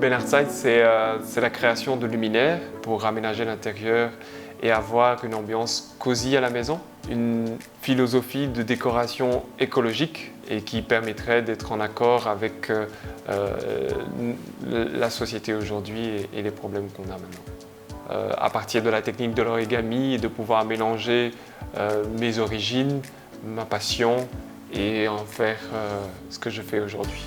Benartside, c'est la création de luminaires pour aménager l'intérieur et avoir une ambiance cosy à la maison. Une philosophie de décoration écologique et qui permettrait d'être en accord avec la société aujourd'hui et les problèmes qu'on a maintenant. À partir de la technique de l'origami et de pouvoir mélanger mes origines, ma passion et en faire ce que je fais aujourd'hui.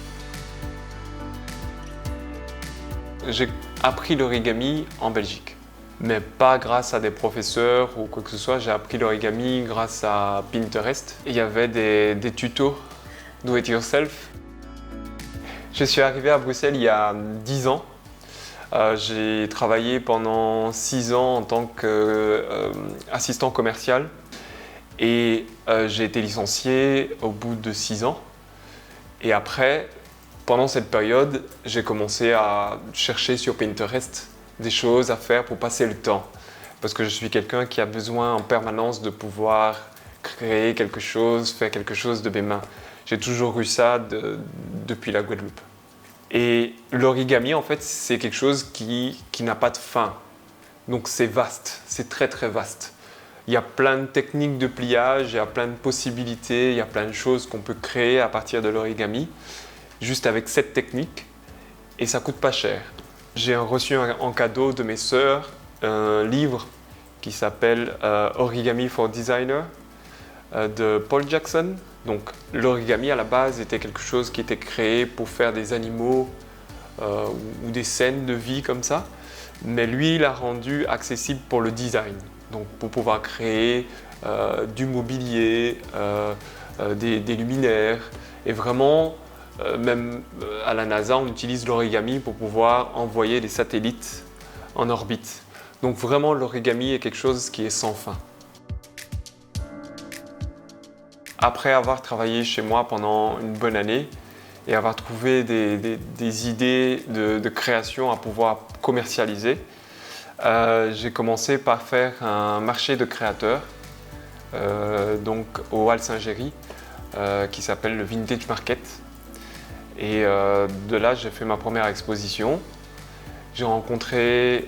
J'ai appris l'origami en Belgique, mais pas grâce à des professeurs ou quoi que ce soit. J'ai appris l'origami grâce à Pinterest. Il y avait des tutos do it yourself. Je suis arrivé à Bruxelles il y a 10 ans. J'ai travaillé pendant 6 ans en tant qu'assistant commercial et j'ai été licencié au bout de 6 ans. Et après, pendant cette période, j'ai commencé à chercher sur Pinterest des choses à faire pour passer le temps. Parce que je suis quelqu'un qui a besoin en permanence de pouvoir créer quelque chose, faire quelque chose de mes mains. J'ai toujours eu ça depuis la Guadeloupe. Et l'origami, en fait, c'est quelque chose qui n'a pas de fin. Donc c'est vaste, c'est très très vaste. Il y a plein de techniques de pliage, il y a plein de possibilités, il y a plein de choses qu'on peut créer à partir de l'origami, juste avec cette technique, et ça coûte pas cher. J'ai reçu en cadeau de mes sœurs un livre qui s'appelle Origami for Designer de Paul Jackson. Donc l'origami à la base était quelque chose qui était créé pour faire des animaux ou des scènes de vie comme ça, mais lui il l'a rendu accessible pour le design, donc pour pouvoir créer du mobilier, des luminaires, et vraiment même à la NASA on utilise l'origami pour pouvoir envoyer des satellites en orbite. Donc vraiment l'origami est quelque chose qui est sans fin. Après avoir travaillé chez moi pendant une bonne année et avoir trouvé des idées de création à pouvoir commercialiser, j'ai commencé par faire un marché de créateurs donc au Hall Saint-Géry qui s'appelle le Vintage Market. Et de là, j'ai fait ma première exposition. J'ai rencontré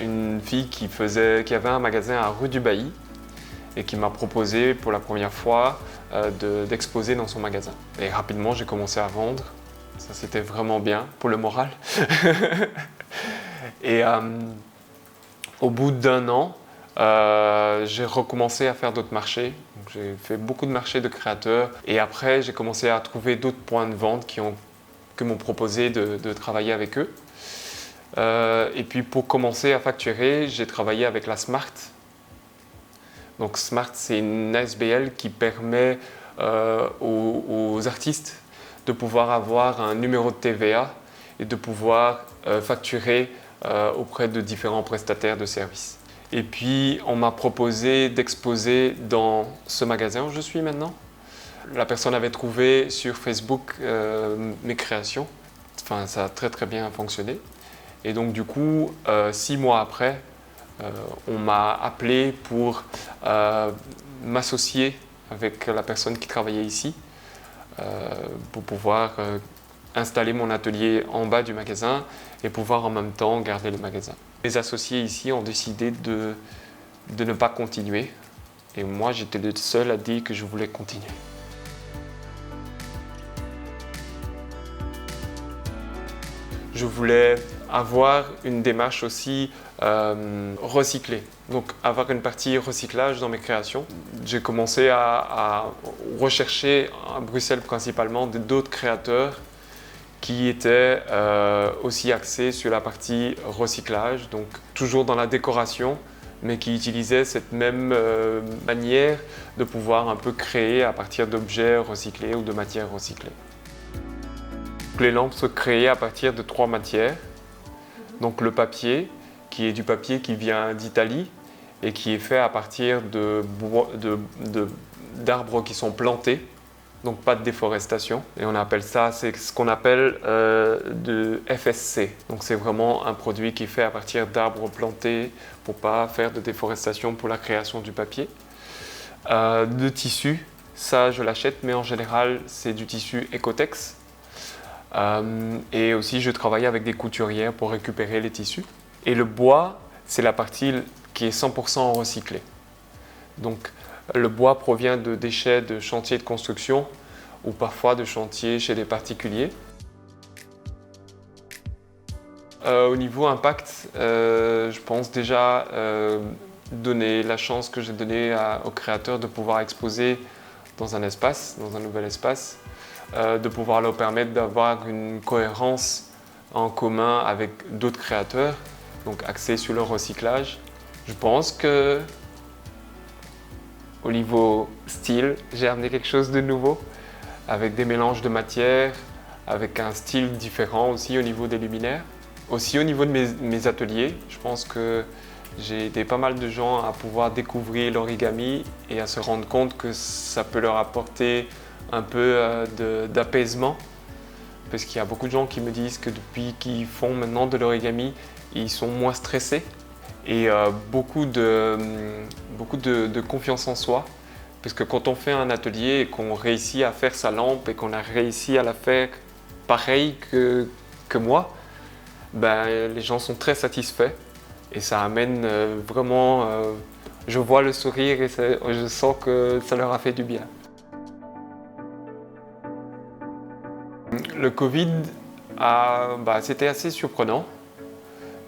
une fille qui avait un magasin à rue du Bailly et qui m'a proposé pour la première fois d'exposer dans son magasin. Et rapidement, j'ai commencé à vendre. Ça, c'était vraiment bien pour le moral. Et au bout d'1 an, j'ai recommencé à faire d'autres marchés. J'ai fait beaucoup de marchés de créateurs et après j'ai commencé à trouver d'autres points de vente qui m'ont proposé de travailler avec eux. Et puis pour commencer à facturer, j'ai travaillé avec la Smart. Donc Smart, c'est une ASBL qui permet aux artistes de pouvoir avoir un numéro de TVA et de pouvoir facturer auprès de différents prestataires de services. Et puis, on m'a proposé d'exposer dans ce magasin où je suis maintenant. La personne avait trouvé sur Facebook mes créations. Enfin, ça a très très bien fonctionné. Et donc, du coup, 6 mois après, on m'a appelé pour m'associer avec la personne qui travaillait ici pour pouvoir installer mon atelier en bas du magasin et pouvoir en même temps garder le magasin. Les associés ici ont décidé de ne pas continuer et moi j'étais le seul à dire que je voulais continuer. Je voulais avoir une démarche aussi recyclée, donc avoir une partie recyclage dans mes créations. J'ai commencé à rechercher à Bruxelles principalement d'autres créateurs qui était aussi axé sur la partie recyclage, donc toujours dans la décoration, mais qui utilisait cette même manière de pouvoir un peu créer à partir d'objets recyclés ou de matières recyclées. Les lampes se créaient à partir de 3 matières, donc le papier, qui est du papier qui vient d'Italie et qui est fait à partir d'arbres qui sont plantés, donc pas de déforestation, et on appelle ça, c'est ce qu'on appelle de FSC. Donc c'est vraiment un produit qui est fait à partir d'arbres plantés pour pas faire de déforestation pour la création du papier. De tissu, ça je l'achète, mais en général c'est du tissu Ecotex. Et aussi, je travaillais avec des couturières pour récupérer les tissus. Et le bois, c'est la partie qui est 100% recyclée. Donc, le bois provient de déchets de chantiers de construction ou parfois de chantiers chez des particuliers. Au niveau impact, je pense déjà donner la chance que j'ai donnée aux créateurs de pouvoir exposer dans un espace, dans un nouvel espace, de pouvoir leur permettre d'avoir une cohérence en commun avec d'autres créateurs, donc axés sur le recyclage. Je pense que au niveau style, j'ai amené quelque chose de nouveau, avec des mélanges de matières, avec un style différent aussi au niveau des luminaires. Aussi au niveau de mes ateliers, je pense que j'ai aidé pas mal de gens à pouvoir découvrir l'origami et à se rendre compte que ça peut leur apporter un peu d'apaisement. Parce qu'il y a beaucoup de gens qui me disent que depuis qu'ils font maintenant de l'origami, ils sont moins stressés. Et beaucoup de confiance en soi. Parce que quand on fait un atelier et qu'on réussit à faire sa lampe et qu'on a réussi à la faire pareil que moi, ben, les gens sont très satisfaits. Et ça amène vraiment... je vois le sourire et je sens que ça leur a fait du bien. Le Covid, c'était assez surprenant.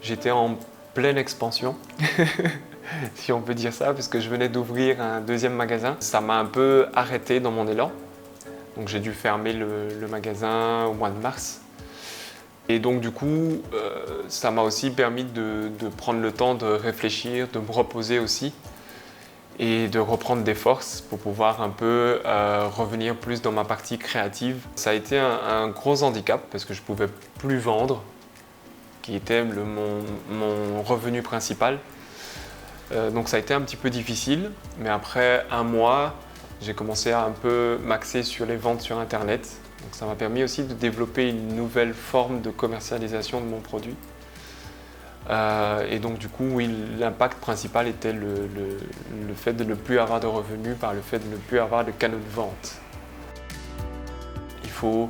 J'étais en pleine expansion, si on peut dire ça, parce que je venais d'ouvrir un deuxième magasin. Ça m'a un peu arrêté dans mon élan. Donc j'ai dû fermer le magasin au mois de mars. Et donc du coup, ça m'a aussi permis de prendre le temps de réfléchir, de me reposer aussi et de reprendre des forces pour pouvoir un peu revenir plus dans ma partie créative. Ça a été un gros handicap parce que je ne pouvais plus vendre, qui était mon revenu principal. Donc ça a été un petit peu difficile, mais après un mois, j'ai commencé à un peu m'axer sur les ventes sur Internet. Donc ça m'a permis aussi de développer une nouvelle forme de commercialisation de mon produit. Et donc du coup, oui, l'impact principal était le fait de ne plus avoir de revenus par le fait de ne plus avoir de canaux de vente. Il faut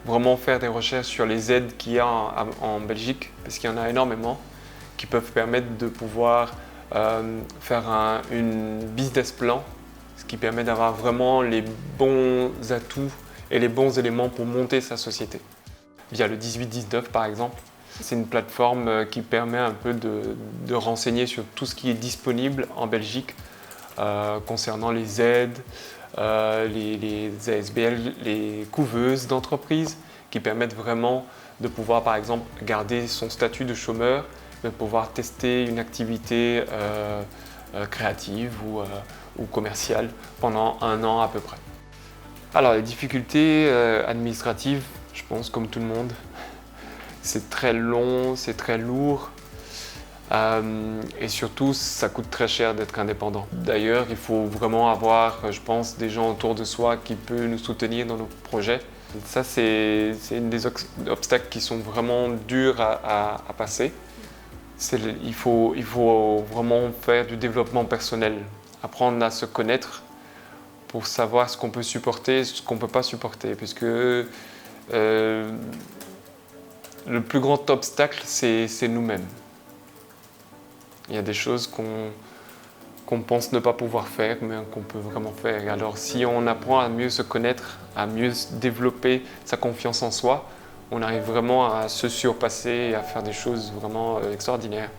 vraiment faire des recherches sur les aides qu'il y a en Belgique, parce qu'il y en a énormément, qui peuvent permettre de pouvoir faire une business plan, ce qui permet d'avoir vraiment les bons atouts et les bons éléments pour monter sa société. Via le 1819 par exemple, c'est une plateforme qui permet un peu de renseigner sur tout ce qui est disponible en Belgique concernant les aides, les ASBL, les couveuses d'entreprises qui permettent vraiment de pouvoir par exemple garder son statut de chômeur, de pouvoir tester une activité créative ou commerciale pendant 1 an à peu près. Alors les difficultés administratives, je pense comme tout le monde, c'est très long, c'est très lourd et surtout ça coûte très cher d'être indépendant. D'ailleurs, il faut vraiment avoir, je pense, des gens autour de soi qui peuvent nous soutenir dans nos projets. Ça, c'est une des obstacles qui sont vraiment durs à passer. Il faut vraiment faire du développement personnel, apprendre à se connaître pour savoir ce qu'on peut supporter et ce qu'on ne peut pas supporter. Puisque le plus grand obstacle, c'est nous-mêmes. Il y a des choses qu'on pense ne pas pouvoir faire, mais qu'on peut vraiment faire. Alors si on apprend à mieux se connaître, à mieux développer sa confiance en soi, on arrive vraiment à se surpasser et à faire des choses vraiment extraordinaires.